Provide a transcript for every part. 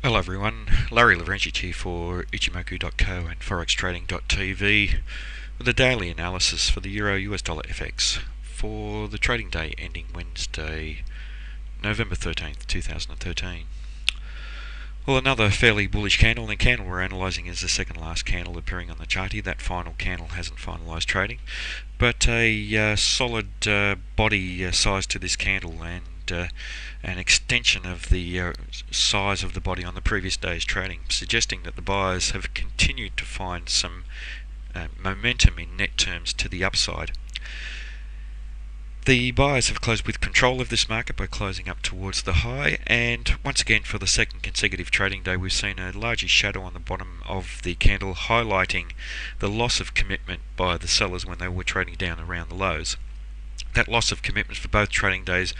Hello everyone, Larry Lavrenchich here for Ichimoku.co and ForexTrading.tv with a daily analysis for the Euro US dollar FX for the trading day ending Wednesday, November 13th, 2013. Well, another fairly bullish candle, and the candle we're analysing is the second last candle appearing on the chart here. That final candle hasn't finalised trading, but a solid body size to this candle, and an extension of the size of the body on the previous day's trading, suggesting that the buyers have continued to find some momentum in net terms to the upside. The buyers have closed with control of this market by closing up towards the high, and once again for the second consecutive trading day we've seen a larger shadow on the bottom of the candle, highlighting the loss of commitment by the sellers when they were trading down around the lows. That loss of commitment for both trading days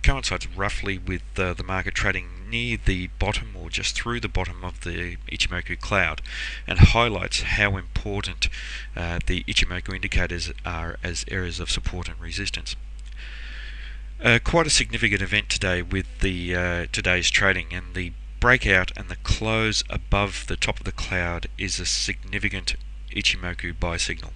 coincides roughly with the market trading near the bottom or just through the bottom of the Ichimoku cloud, and highlights how important the Ichimoku indicators are as areas of support and resistance. Quite a significant event today with the today's trading, and the breakout and the close above the top of the cloud is a significant Ichimoku buy signal.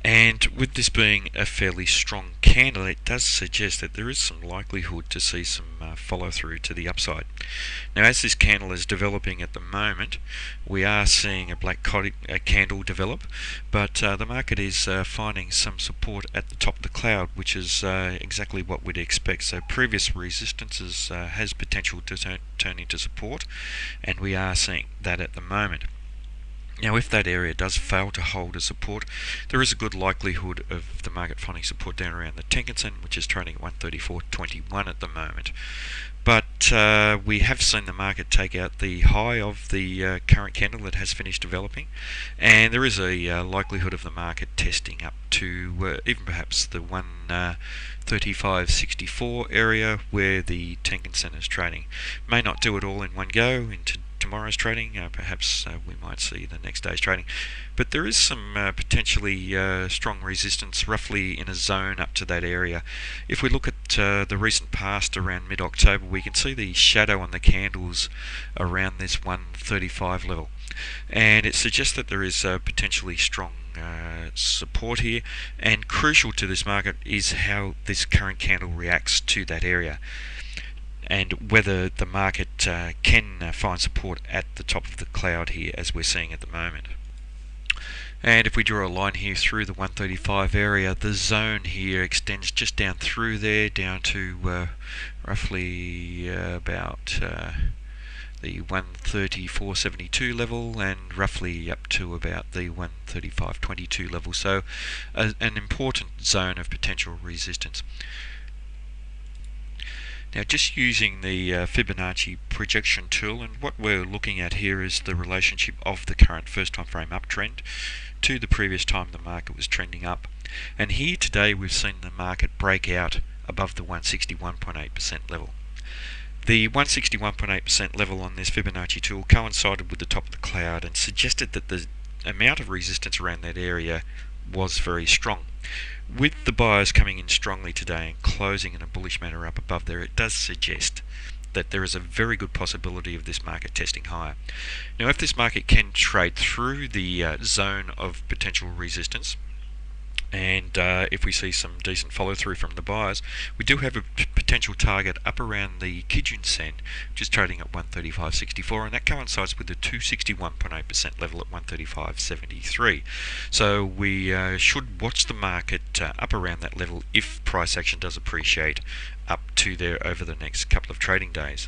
And with this being a fairly strong candle, it does suggest that there is some likelihood to see some follow through to the upside. Now, as this candle is developing at the moment, we are seeing a black candle develop, but the market is finding some support at the top of the cloud, which is exactly what we'd expect. So previous resistances has potential to turn into support, and we are seeing that at the moment. Now, if that area does fail to hold as support, there is a good likelihood of the market finding support down around the Tenkan-sen, which is trading at 134.21 at the moment. But we have seen the market take out the high of the current candle that has finished developing, and there is a likelihood of the market testing up to even perhaps the 135.64 area where the Tenkan-sen is trading. May not do it all in one go into tomorrow's trading, perhaps we might see the next day's trading, but there is some potentially strong resistance roughly in a zone up to that area. If we look at the recent past around mid-October, we can see the shadow on the candles around this 135 level, and it suggests that there is potentially strong support here, and crucial to this market is how this current candle reacts to that area, and whether the market can find support at the top of the cloud here, as we're seeing at the moment. And if we draw a line here through the 135 area, the zone here extends just down through there, down to roughly about the 134.72 level, and roughly up to about the 135.22 level. So an important zone of potential resistance. Now, just using the Fibonacci projection tool, and what we're looking at here is the relationship of the current first time frame uptrend to the previous time the market was trending up. And here today we've seen the market break out above the 161.8% level. The 161.8% level on this Fibonacci tool coincided with the top of the cloud and suggested that the amount of resistance around that area was very strong. With the buyers coming in strongly today and closing in a bullish manner up above there, it does suggest that there is a very good possibility of this market testing higher. Now, if this market can trade through the zone of potential resistance, and if we see some decent follow through from the buyers, we do have a potential target up around the Kijun-sen, which is trading at 135.64, and that coincides with the 261.8% level at 135.73. So we should watch the market up around that level if price action does appreciate up to there over the next couple of trading days.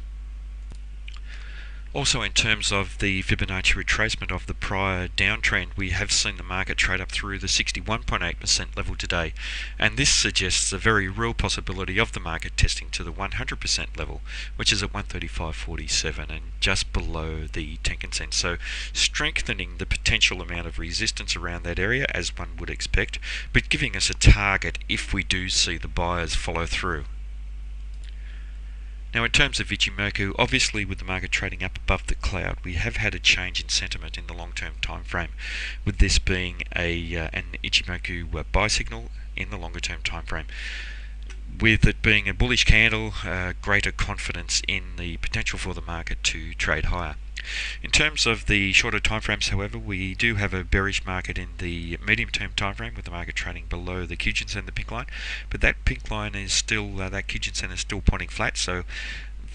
Also, in terms of the Fibonacci retracement of the prior downtrend, we have seen the market trade up through the 61.8% level today, and this suggests a very real possibility of the market testing to the 100% level, which is at 135.47 and just below the Tenkan-sen. So strengthening the potential amount of resistance around that area, as one would expect, but giving us a target if we do see the buyers follow through. Now, in terms of Ichimoku, obviously with the market trading up above the cloud, we have had a change in sentiment in the long-term time frame, with this being an Ichimoku buy signal in the longer-term time frame. with it being a bullish candle, greater confidence in the potential for the market to trade higher. In terms of the shorter timeframes, however, we do have a bearish market in the medium-term timeframe, with the market trading below the Kijun-sen, the pink line. But that pink line is still, that Kijun-sen is still pointing flat, so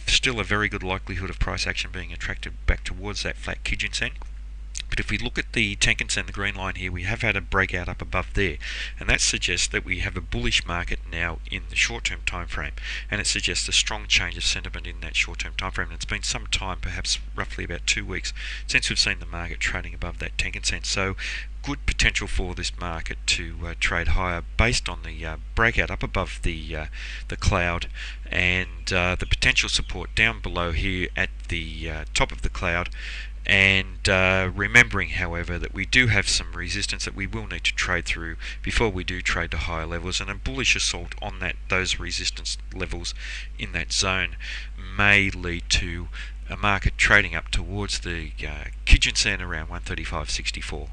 still a very good likelihood of price action being attracted back towards that flat Kijun-sen. But if we look at the Tenkan-sen, the green line here, we have had a breakout up above there, and that suggests that we have a bullish market now in the short-term time frame, and it suggests a strong change of sentiment in that short-term time frame. And it's been some time, perhaps roughly about 2 weeks, since we've seen the market trading above that Tenkan-sen. So good potential for this market to trade higher based on the breakout up above the cloud, and the potential support down below here at the top of the cloud. And remembering, however, that we do have some resistance that we will need to trade through before we do trade to higher levels, and a bullish assault on those resistance levels in that zone may lead to a market trading up towards the Kijun-sen around 135.64.